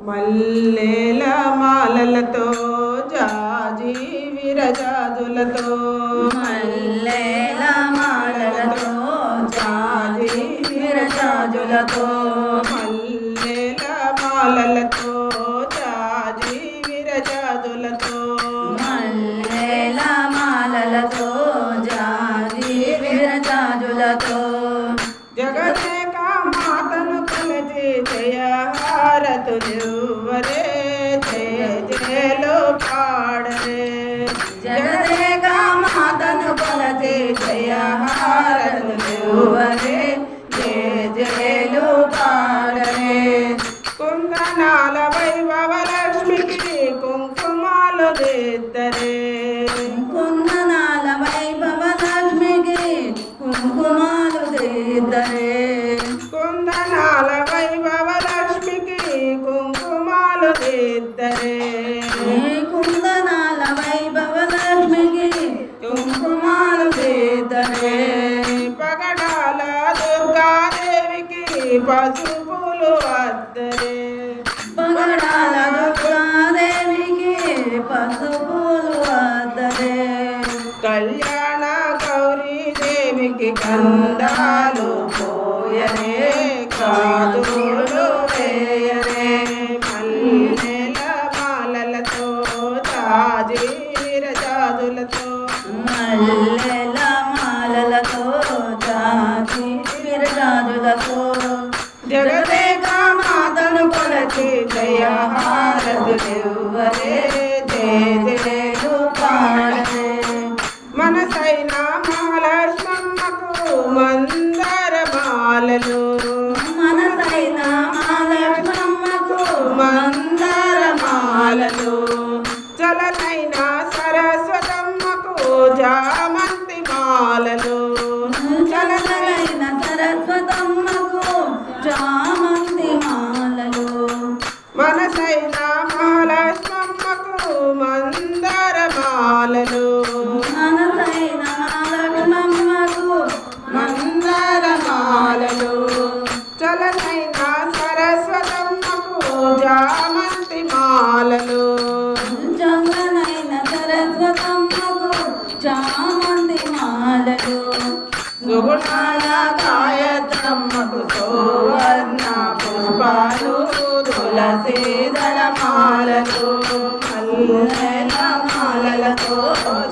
మల్లెల మాలలతో జాజి విరజాజులతో మల్లెల మాలలతో జాజి విరజాజులతో మల్లెల మాలలతో జాజి విరజాజులతో మల్లెల మాలలతో జాజి విరజాజులతో జగదేక మాతను కొలిచి జయహారతులివ్వరే జయ జయలు పాడరే జగదేక మాతను కొలచి జయహారతులివ్వరే జయ జయలు పాడరే కుందనాల వైభవ లక్ష్మికి కుంకుమాలు దిద్దరే కుందనాల వైభవ లక్ష్మికి కుంకుమాలు దిద్దరే కుందనాల వైభవ లక్ష్మికి కుంకుమాలు దిద్దరే కుందనాల వైభవ లక్ష్మికి కుంకుమాలు దిద్దరే పగడాల దుర్గాదేవికి పసుపులు అద్దరే పగడాల దుర్గాదేవికి పసుపులు అద్దరే కళ్యాణ గౌరీదేవికి గంధాలు పోయరే కాదులు వేయరే మల్లెల మాలలతో జాజి విరజాజులతో మల్లెల మాలలతో జాజి విరజాజులతో జగదేక మాతను కొలచి జయహారతులివ్వరే జయ జయలు పాడరే మనసైన మహాలక్ష్మమ్మకు మందర మాలలు మనసైన మహాలక్ష్మమ్మకు మందర మాలలు చలనైన సరస్వతమ్మకు జామంతి మాలలు చలనైన సరస్వతమ్మకు చామంతి మాలలు మనసైన మహాలక్ష్మమ్మకు మందర మాలలు మనసైన మహాలక్ష్మమ్మకు మందర మాలలు చలనైన సరస్వతమ్మకు జామంతి మాలలు చలనైన సరస్వతమ్మకు చామంతి మాలలు సుగుణాల గాయత్రమ్మకు సువర్ణ పుష్పాలు తులసీదళ మాలలు మల్లెల మాలలతో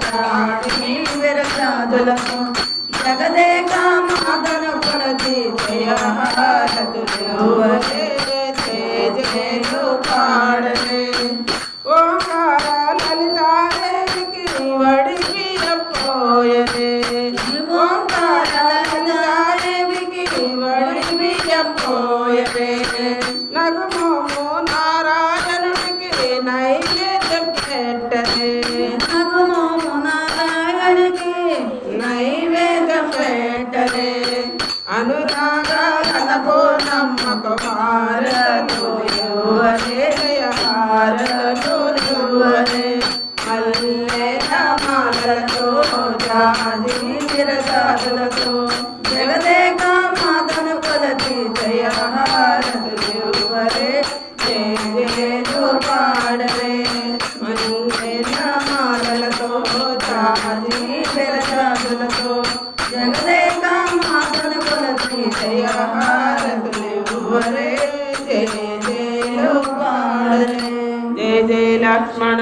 జాజి విరజాజులతో జగదేక మాతను కొలచి జయహారతులివ్వరే జయ జయలు పాడరే ఓంకార లలితాదేవికి వడిపియపోయరే ఓంకార లలితాదేవికి వడిపియపోయరే నగుమోము నారాయణుడికి నైవేద్యం పెట్టరే నగుమోము నారాయణుడికి నైవేద్యం పెట్టరే అనురాగాలకు నమ్మకు హారలు ఇవ్వరే హారలు ఇవ్వరే మల్లెల మాలలతో జాజి విరజాజులతో జగదేక మాతను కొలచి జయహారతులివ్వరే జయ జయలు పాడరే మల్లెల మాలలతో జాజి విరజాజులతో జగదేక మాతను కొలచి జయహారతులివ్వరే జయ జయలు పాడరే జయ జయ లక్ష్మణ